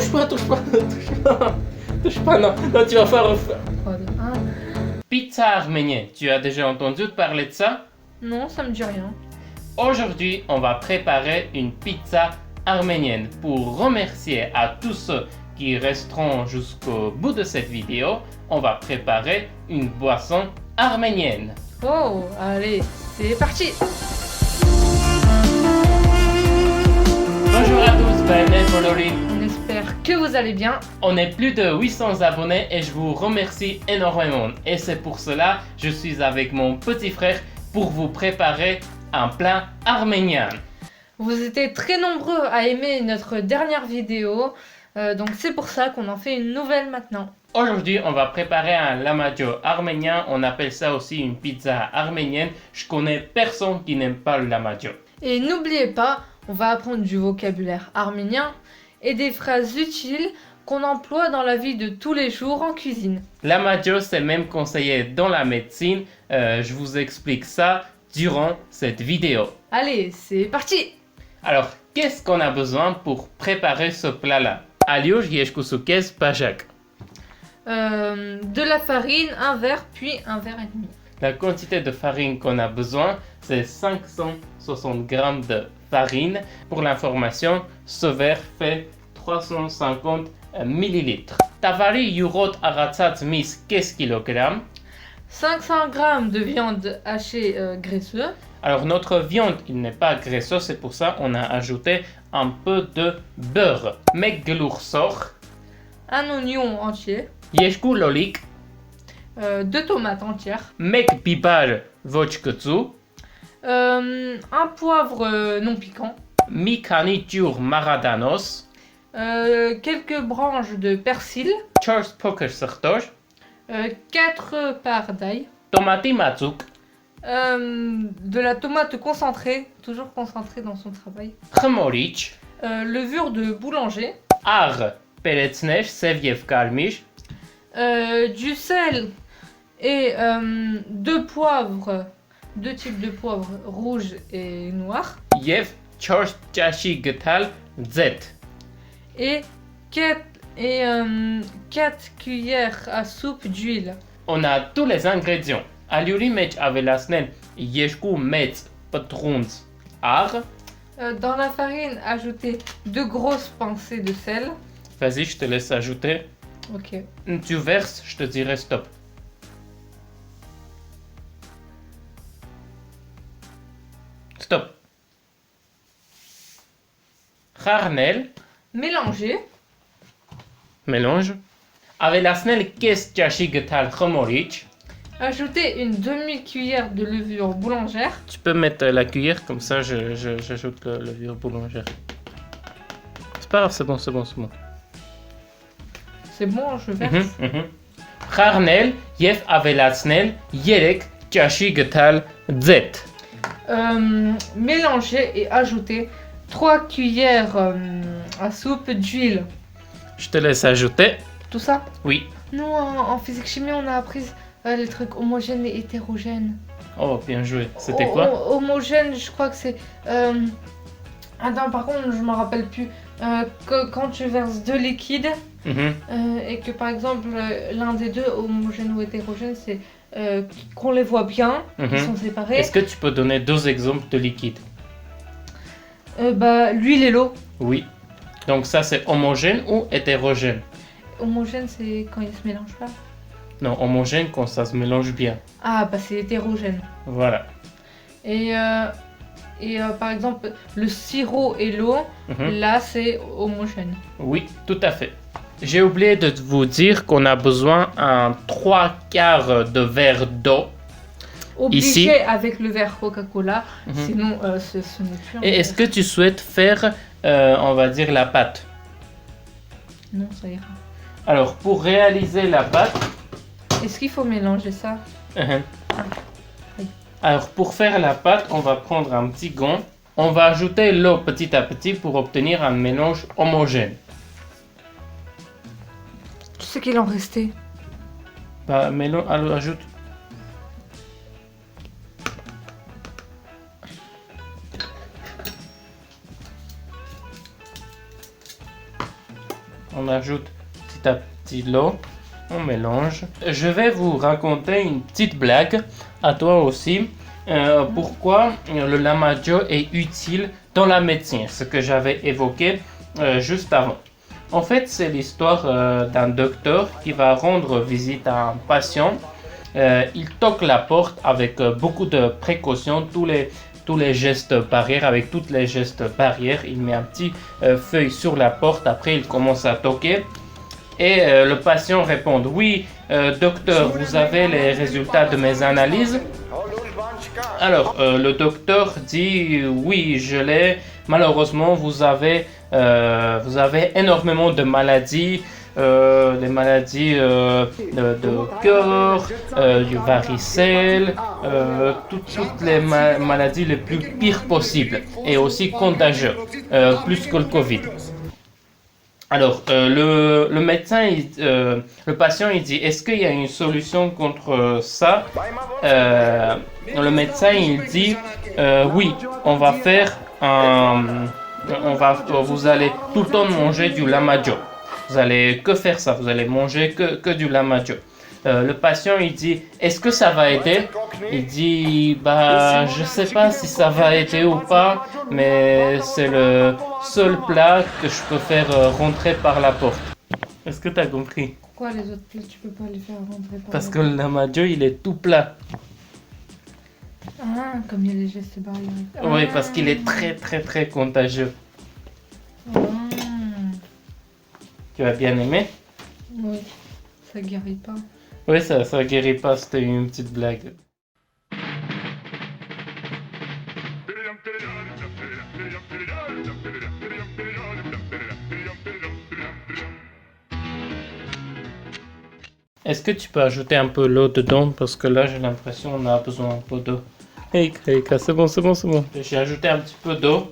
touche pas, touche pas, touche pas. Touche pas, non, non, tu vas faire... 3, 2, 1. Pizza arménienne, tu as déjà entendu parler de ça? Non, ça me dit rien. Aujourd'hui, on va préparer une pizza arménienne. Pour remercier à tous ceux qui resteront jusqu'au bout de cette vidéo, on va préparer une boisson arménienne. Oh, allez, c'est parti. Bonjour à tous, ben Polori. On espère que vous allez bien. On est plus de 800 abonnés et je vous remercie énormément. Et c'est pour cela que je suis avec mon petit frère pour vous préparer un plat arménien. Vous étiez très nombreux à aimer notre dernière vidéo, donc c'est pour ça qu'on en fait une nouvelle maintenant. Aujourd'hui, on va préparer un lamadio arménien. On appelle ça aussi une pizza arménienne. Je connais personne qui n'aime pas le lamadio. Et n'oubliez pas, on va apprendre du vocabulaire arménien et des phrases utiles qu'on emploie dans la vie de tous les jours en cuisine. Lamadio, c'est même conseillé dans la médecine. Je vous explique ça durant cette vidéo. Allez, c'est parti. Alors, qu'est-ce qu'on a besoin pour préparer ce plat-là? Aliouj yeshkusukez pajak. De la farine, un verre, puis un verre et demi. La quantité de farine qu'on a besoin, c'est 560 g de farine. Pour l'information, ce verre fait 350 ml. Tavari yurot aratsat mis 15 kg. 500 g de viande hachée graisseuse. Alors notre viande, il n'est pas graisseux, c'est pour ça qu'on a ajouté un peu de beurre. Mek gelursor. Un oignon entier. Yeshku lolik. 2 tomates entières. Mek bibar vochkutsu. Un poivre non piquant. Mikani tur maradanos. Quelques branches de persil. Chors poker sartoj. 4 parts d'ail. Tomati matsuk. De la tomate concentrée, toujours concentrée dans son travail. Khmorich. Levure de boulanger. Ar peretsnesh sevyev karmish. Du sel et 2 poivres, 2 types de poivres, rouge et noir. Yev chors chashi getal zet. Et 4 cuillères à soupe d'huile. On a tous les ingrédients. Aliuri mech avelasnen yeshku metz patrons ar. Dans la farine, ajoutez 2 grosses pincées de sel. Vas-y, je te laisse ajouter. Ok. Tu verses, je te dirai stop. Stop. Harnel, Mélangez. mélange. Avelasnel kes chashi getal khmorich. Ajoutez une demi-cuillère de levure boulangère. Tu peux mettre la cuillère, comme ça j'ajoute le levure boulangère. C'est pas grave, c'est bon, c'est bon, c'est bon. C'est bon, je verse. Harnel, yef avelasnel, yerek chashi getal zet. Mélangez et ajoutez 3 cuillères à soupe d'huile. Je te laisse ajouter. Tout ça? Oui. Nous, en physique-chimie, on a appris les trucs homogènes et hétérogènes. Oh, bien joué. C'était quoi? Homogène, je crois que c'est... Attends, par contre, je me rappelle plus. Quand tu verses 2 liquides, et que par exemple, l'un des deux, homogène ou hétérogène, c'est qu'on les voit bien, ils sont séparés. Est-ce que tu peux donner 2 exemples de liquides? L'huile et l'eau. Oui. Donc ça, c'est homogène ou hétérogène? Homogène, c'est quand ils se mélangent pas. Non, homogène quand ça se mélange bien. Ah, c'est hétérogène. Voilà. Et par exemple, le sirop et l'eau, là, c'est homogène. Oui, tout à fait. J'ai oublié de vous dire qu'on a besoin d'un 3/4 de verre d'eau. Obligé Ici. avec le verre Coca-Cola, sinon ce n'est plus un Et est-ce que verre. tu souhaites faire, on va dire, la pâte? Non, ça ira. Alors, pour réaliser la pâte... Est-ce qu'il faut mélanger ça? Oui. Alors, pour faire la pâte, on va prendre un petit gant. On va ajouter l'eau petit à petit pour obtenir un mélange homogène. Tu sais qu'il en restait. Alors, ajoute. On ajoute petit à petit l'eau. On mélange. Je vais vous raconter une petite blague à toi aussi. Pourquoi le lamajo est utile dans la médecine, ce que j'avais évoqué juste avant. En fait, c'est l'histoire d'un docteur qui va rendre visite à un patient. Il toque la porte avec beaucoup de précautions, tous les gestes barrières, avec toutes les gestes barrières. Il met un petit feuille sur la porte, après il commence à toquer. Et le patient répond: oui, docteur, vous avez les résultats de mes analyses? Alors, le docteur dit: oui, je l'ai. Malheureusement, vous avez énormément de maladies, des maladies de cœur, du varicelle, toutes les maladies les plus pires possibles et aussi contagieuses, plus que le Covid. Alors, le médecin, le patient, il dit: est-ce qu'il y a une solution contre ça? Le médecin, il dit: oui, on va faire vous allez tout le temps manger du lamajo. Vous allez que faire ça, vous allez manger que du lamajo. Le patient, il dit: est-ce que ça va aider? Il dit: bah, je sais pas si ça va aider ou pas, mais c'est le seul plat que je peux faire rentrer par la porte. Est-ce que tu as compris? Pourquoi les autres plats, tu peux pas les faire rentrer par Parce que le lamajo, il est tout plat. Ah, comme il y a les gestes barrières. Oui, parce qu'il est très très très contagieux. Tu as bien aimé? Oui, ça guérit pas. Oui, ça guérit pas, c'était une petite blague. Est-ce que tu peux ajouter un peu l'eau dedans? Parce que là, j'ai l'impression qu'on a besoin un peu d'eau. Hey, Krika, c'est bon. J'ai ajouté un petit peu d'eau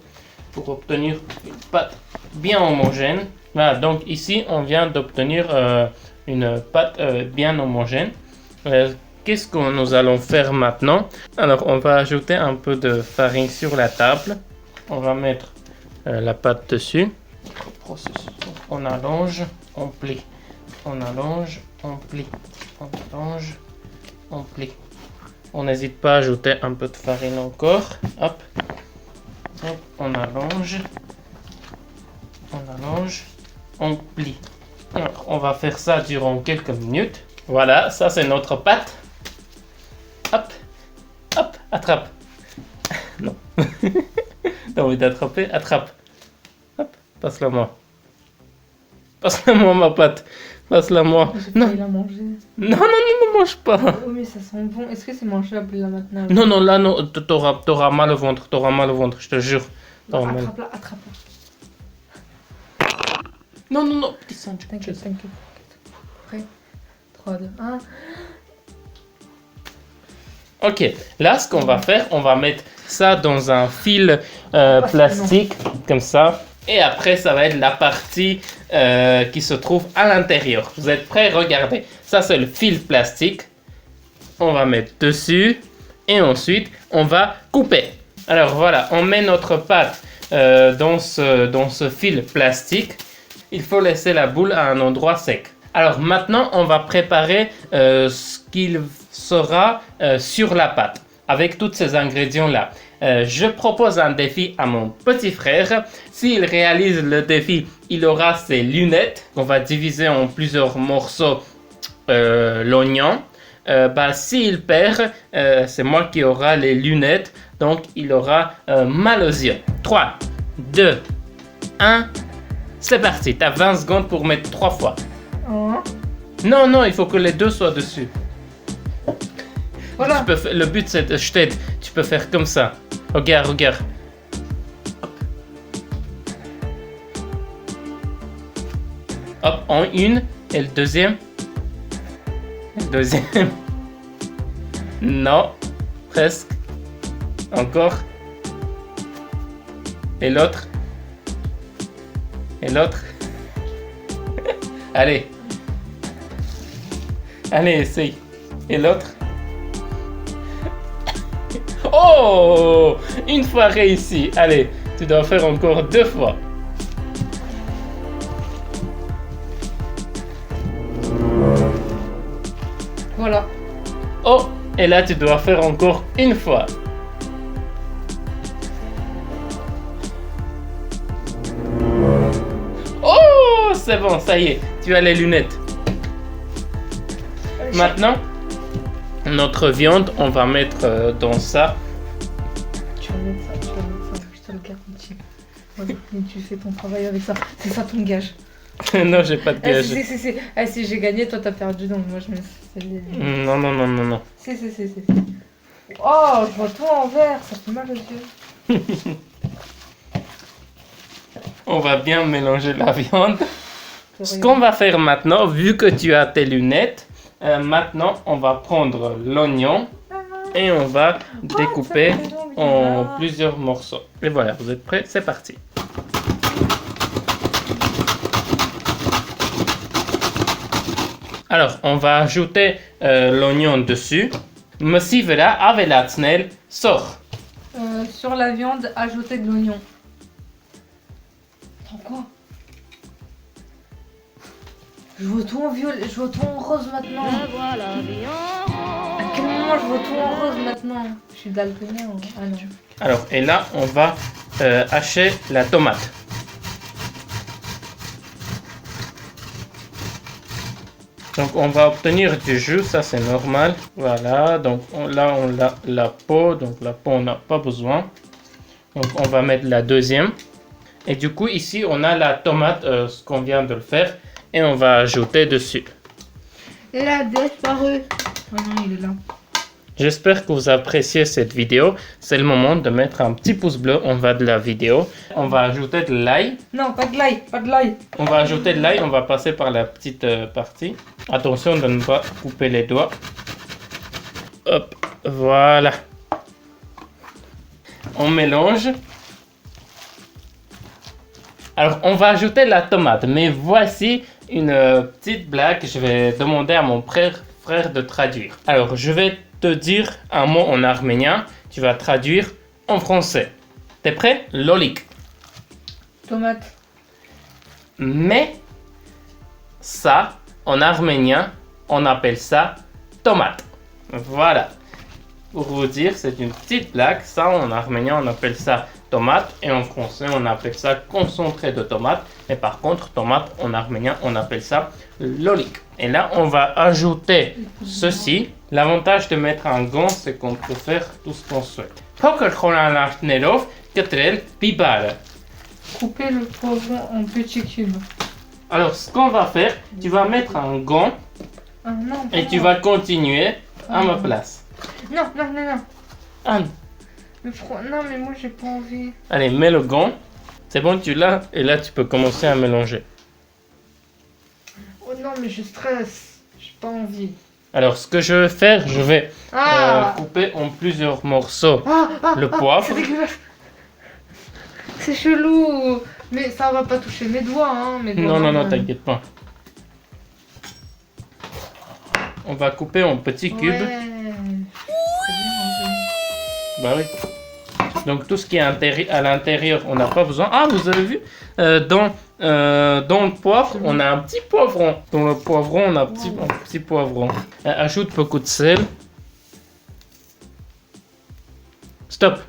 pour obtenir une pâte bien homogène. Voilà, donc ici, on vient d'obtenir une pâte bien homogène. Qu'est-ce que nous allons faire maintenant? Alors, on va ajouter un peu de farine sur la table. On va mettre la pâte dessus. On allonge, on plie. On allonge, on plie. On allonge, on plie. On n'hésite pas à ajouter un peu de farine encore. Hop. Hop, on allonge. On allonge. On plie. Alors, on va faire ça durant quelques minutes. Voilà, ça c'est notre pâte. Hop. Hop, attrape. Non. T'as envie d'attraper? Attrape. Hop, passe-la moi. Passe-la moi ma pâte. Passe-la moi. Non. Il a mangé. Non, mange pas. Oh, mais ça sent bon. Est-ce que c'est mangeable là maintenant? Non, là, non, t'auras mal au ventre. T'auras mal au ventre, je te jure. Attrape-la, attrape-la. Non, petit sang. T'inquiète. Prêt? 3, 2, 1. Ok, là, ce qu'on va faire, on va mettre ça dans un fil plastique, comme ça. Et après, ça va être la partie qui se trouve à l'intérieur. Vous êtes prêts? Regardez. Ça, c'est le fil plastique. On va mettre dessus. Et ensuite, on va couper. Alors voilà, on met notre pâte dans ce fil plastique. Il faut laisser la boule à un endroit sec. Alors maintenant, on va préparer ce qu'il sera sur la pâte. Avec tous ces ingrédients-là. Je propose un défi à mon petit frère. S'il réalise le défi, il aura ses lunettes. On va diviser en plusieurs morceaux l'oignon. S'il perd, c'est moi qui aura les lunettes. Donc, il aura mal aux yeux. 3, 2, 1. C'est parti. Tu as 20 secondes pour mettre 3 fois. Non, il faut que les deux soient dessus. Voilà. Le but, c'est, je t'aide. Tu peux faire comme ça. Regarde. Hop, en une. Et le deuxième. Non, presque. Encore. Et l'autre. Allez, essaye. Et l'autre. Oh! Une fois réussi. Allez, tu dois faire encore 2 fois. Voilà. Oh, et là tu dois faire encore une fois. Oh, c'est bon, ça y est, tu as les lunettes. Maintenant, notre viande, on va mettre dans ça. Tu vas mettre ça, je te le garantis. Voilà, et tu fais ton travail avec ça. C'est ça ton gage. Non, j'ai pas de gage. Si j'ai gagné, toi t'as perdu, donc moi je me Non, non, non, non, non. Si. Oh, je vois tout en vert, ça fait mal aux yeux. On va bien mélanger la viande. Ce qu'on va faire maintenant, vu que tu as tes lunettes, maintenant on va prendre l'oignon et on va découper en plusieurs morceaux. Et voilà, vous êtes prêts? C'est parti. Alors, on va ajouter l'oignon dessus. Messivera avelatnel sort. Sur la viande, ajouter de l'oignon. Attends, quoi? Je vois tout en violet, je vois tout en rose maintenant. À quel moment je vois tout en rose maintenant? Je suis daltonien. Ah non. Alors, et là, on va hacher la tomate. Donc, on va obtenir du jus, ça c'est normal. Voilà, donc là, on a la peau. Donc, la peau, on n'a pas besoin. Donc, on va mettre la deuxième. Et du coup, ici, on a la tomate, ce qu'on vient de le faire. Et on va ajouter dessus. Il a disparu. Oh non, il est là. J'espère que vous appréciez cette vidéo. C'est le moment de mettre un petit pouce bleu en bas de la vidéo. On va ajouter de l'ail. Non, pas de l'ail, pas de l'ail. On va ajouter de l'ail, on va passer par la petite partie. Attention de ne pas couper les doigts. Hop, voilà. On mélange. Alors, on va ajouter la tomate. Mais voici une petite blague. Je vais demander à mon frère de traduire. Alors, je vais te dire un mot en arménien. Tu vas traduire en français. T'es prêt? Lolik. Tomate. Mais ça, en arménien, on appelle ça tomate. Voilà. Pour vous dire, c'est une petite blague. Ça, en arménien, on appelle ça tomate. Et en français, on appelle ça concentré de tomate. Et par contre, tomate, en arménien, on appelle ça lolik. Et là, on va ajouter ceci. L'avantage de mettre un gant, c'est qu'on peut faire tout ce qu'on souhaite. Couper le poivron en petits cubes. Alors, ce qu'on va faire, tu vas mettre un gant et tu vas continuer à ma place. Non. Ah. Non, mais moi j'ai pas envie. Allez, mets le gant. C'est bon, tu l'as. Et là, tu peux commencer à mélanger. Oh non, mais je stresse. J'ai pas envie. Alors, ce que je vais faire, je vais couper en plusieurs morceaux le poivre. C'est dégueulasse. C'est chelou. Mais ça va pas toucher mes doigts, hein. Non, t'inquiète pas. On va couper en petits cubes. Ouais. C'est bien, Bah oui. Donc tout ce qui est à l'intérieur, on n'a pas besoin. Ah, vous avez vu dans le poivre, on a un petit poivron. Dans le poivron, on a un petit poivron. Ajoute beaucoup de sel. Stop.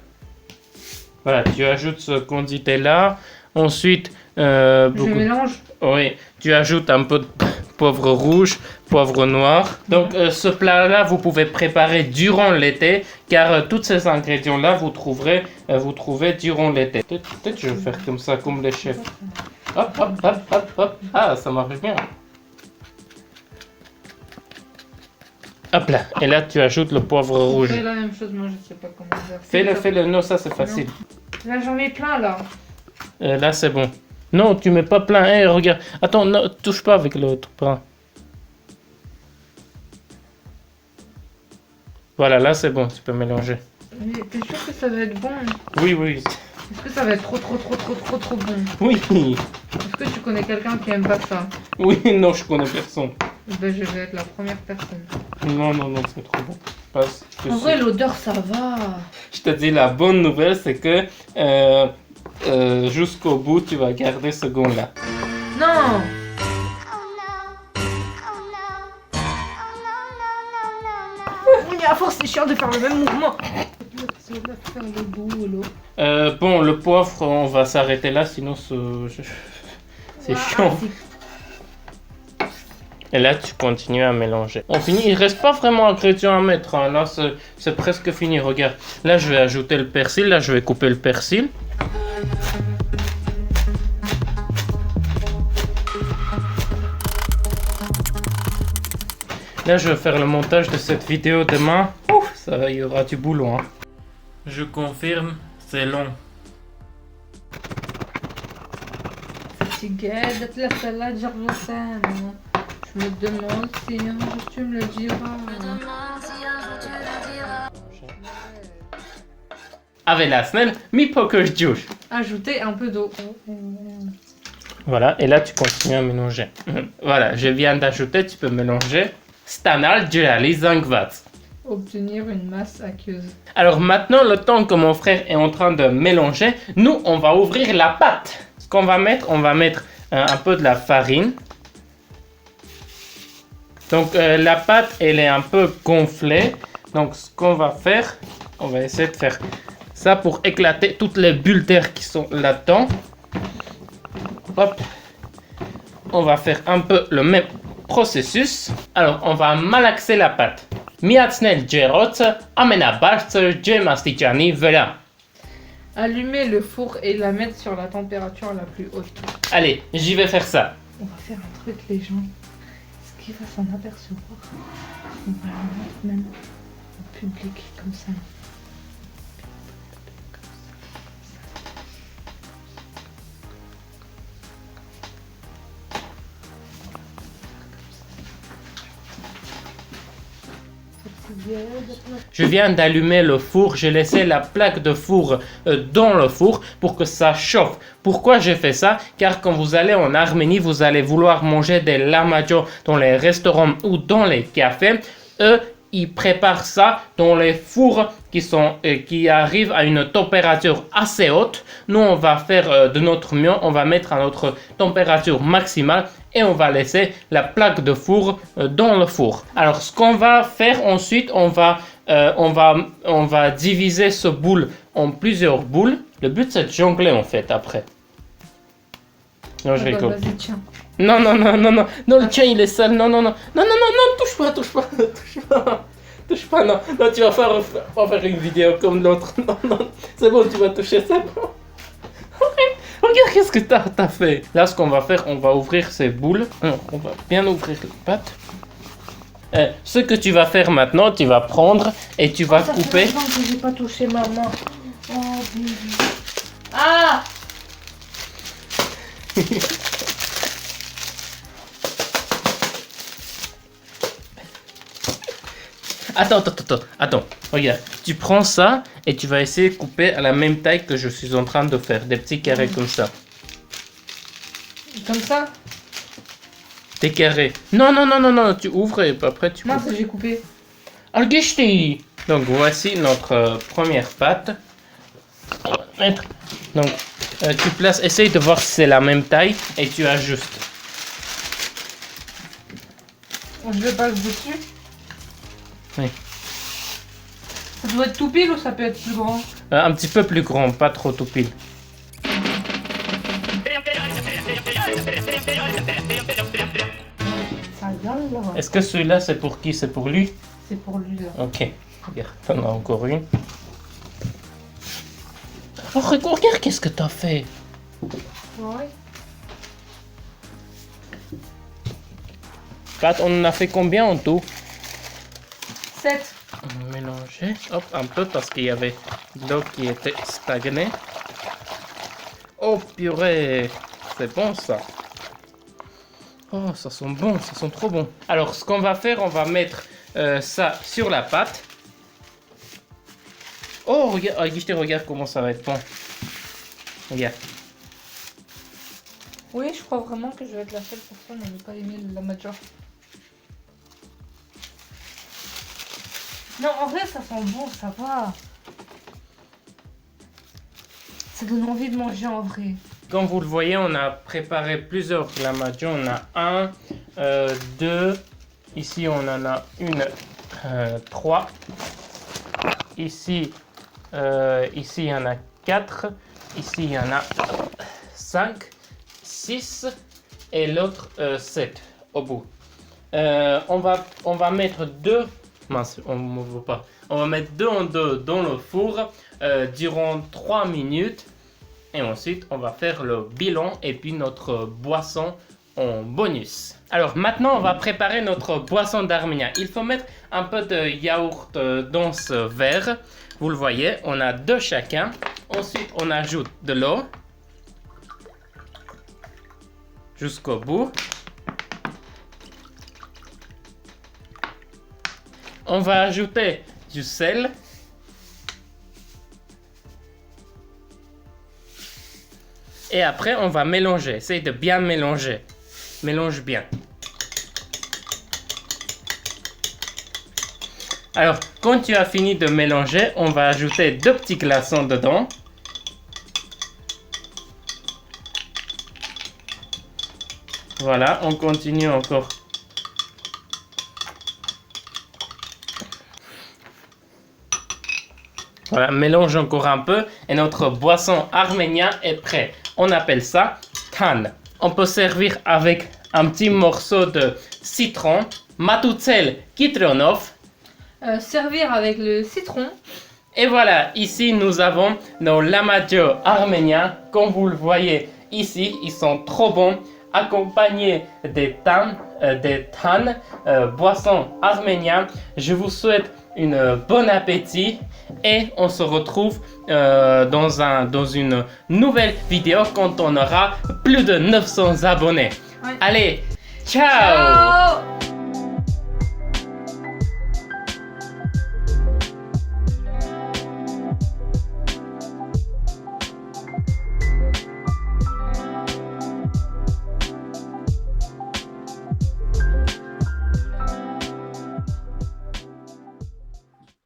Voilà, tu ajoutes ce quantité là. Ensuite, Je mélange. Oui, tu ajoutes un peu de poivre rouge, poivre noir. Donc ce plat-là, vous pouvez préparer durant l'été, car tous ces ingrédients-là, vous trouvez durant l'été. Peut-être je vais faire comme ça, comme les chefs. Hop. Ah, ça marche bien. Hop là, et là tu ajoutes le poivre rouge. Je fais la même chose, moi je sais pas comment faire. Fais-le, non, ça c'est facile. Là j'en mets plein là. Là c'est bon. Non, tu mets pas plein. Hey, regarde. Attends, ne touche pas avec l'autre pain. Voilà, là c'est bon, tu peux mélanger. Mais t'es sûr que ça va être bon? Oui. Est-ce que ça va être trop bon? Oui. Est-ce que tu connais quelqu'un qui aime pas ça? Oui, non, je connais personne. Ben je vais être la première personne. Non, c'est trop bon. Passe. En vrai, l'odeur ça va. Je te dis, la bonne nouvelle, c'est que jusqu'au bout, tu vas garder ce gant-là. Non! Mais à force, c'est chiant de faire le même mouvement. Ça va faire le boulot. Bon, le poivre, on va s'arrêter là, sinon c'est chiant. Et là, tu continues à mélanger. On finit, il reste pas vraiment d'ingrédients à mettre. Hein. Là, c'est presque fini. Regarde. Là, je vais ajouter le persil. Là, je vais couper le persil. Là, je vais faire le montage de cette vidéo demain. Ouf, ça, il y aura du boulot. Hein. Je confirme, c'est long. Fatiguée d'être la salade, genre je sais. Je me demande si un jour tu me le diras. Avec la snelle, mi poker juice. Ajouter un peu d'eau. Voilà, et là tu continues à mélanger. Voilà, je viens d'ajouter, tu peux mélanger. Stanal Gelali Zangvat. Obtenir une masse aqueuse. Alors maintenant, le temps que mon frère est en train de mélanger, nous on va ouvrir la pâte. Ce qu'on va mettre, on va mettre un peu de la farine. Donc la pâte, elle est un peu gonflée. Donc ce qu'on va faire, on va essayer de faire ça pour éclater toutes les bulles d'air qui sont là-dedans. Hop. On va faire un peu le même processus. Alors on va malaxer la pâte. Miatsnel Gerot, amena bartzer Gemastijani Vela. Allumer le four et la mettre sur la température la plus haute. Allez, j'y vais faire ça. On va faire un truc, les gens. Est-ce qu'il va s'en apercevoir? On va le mettre même au public comme ça. Je viens d'allumer le four, j'ai laissé la plaque de four dans le four pour que ça chauffe. Pourquoi j'ai fait ça? Car quand vous allez en Arménie, vous allez vouloir manger des lahmacun dans les restaurants ou dans les cafés. Eux, ils préparent ça dans les fours qui arrivent à une température assez haute. Nous, on va faire de notre mieux, on va mettre à notre température maximale et on va laisser la plaque de four dans le four. Alors, ce qu'on va faire ensuite, on va diviser ce boule en plusieurs boules. Le but, c'est de jongler en fait après. Non, je rigole. Vas-y, tiens. Non, le tien il est sale, non, touche pas, touche pas, non, tu vas faire une vidéo comme l'autre, non, c'est bon, tu vas toucher, c'est bon. Regarde qu'est-ce que t'as fait. Là, ce qu'on va faire, on va ouvrir ces boules, on va bien ouvrir la pâte. Ce que tu vas faire maintenant, tu vas prendre et tu vas couper. Ça fait longtemps que j'ai pas touché maman. Oh, bébé. Ah! Attends, regarde, tu prends ça et tu vas essayer de couper à la même taille que je suis en train de faire, des petits carrés comme ça. Comme ça? Des carrés. Non, tu ouvres et après tu Non, coupes. ça j'ai coupé. Algishti. Donc voici notre première pâte. On va mettre. Donc tu places, essaye de voir si c'est la même taille et tu ajustes. Je le passe dessus. Oui. Ça doit être tout pile ou ça peut être plus grand? Un petit peu plus grand, pas trop tout pile. Ça vient là. Est-ce que celui-là c'est pour qui? C'est pour lui? C'est pour lui là. Ok. Regarde, t'en as encore une. Oh, regarde qu'est-ce que t'as fait. Ouais. Pat, on en a fait combien en tout? 7. On va mélanger, hop, un peu parce qu'il y avait de l'eau qui était stagnée. Oh purée, c'est bon ça. Oh, ça sent bon, ça sent trop bon. Alors, ce qu'on va faire, on va mettre ça sur la pâte. Oh, regarde comment ça va être bon. Regarde. Oui, je crois vraiment que je vais être la seule personne à ne pas aimer la major. Non, en vrai, ça sent bon, ça va. Ça donne envie de manger en vrai. Comme vous le voyez, on a préparé plusieurs lahmacun. On a un, deux. Ici, on en a une 3. Ici, il y en a 4. Ici, il y en a 5, 6 et l'autre 7 au bout. On va mettre 2. Mince, on ne m'ouvre pas. On va mettre 2 en 2 dans le four durant 3 minutes. Et ensuite, on va faire le bilan et puis notre boisson en bonus. Alors maintenant, on va préparer notre boisson d'Arménien. Il faut mettre un peu de yaourt dans ce verre. Vous le voyez, on a 2 chacun. Ensuite, on ajoute de l'eau jusqu'au bout. On va ajouter du sel. Et après, on va mélanger. Essaye de bien mélanger. Mélange bien. Alors, quand tu as fini de mélanger, on va ajouter 2 petits glaçons dedans. Voilà, on continue encore. Voilà, mélange encore un peu et notre boisson arménien est prêt. On appelle ça tan. On peut servir avec un petit morceau de citron, matoutsel kitronov. Servir avec le citron. Et voilà, ici nous avons nos lamadios arméniens. Comme vous le voyez ici, ils sont trop bons. Accompagnés des tan, boissons arméniens. Je vous souhaite une bon appétit et on se retrouve dans une nouvelle vidéo quand on aura plus de 900 abonnés. Ouais. Allez, ciao, Ciao.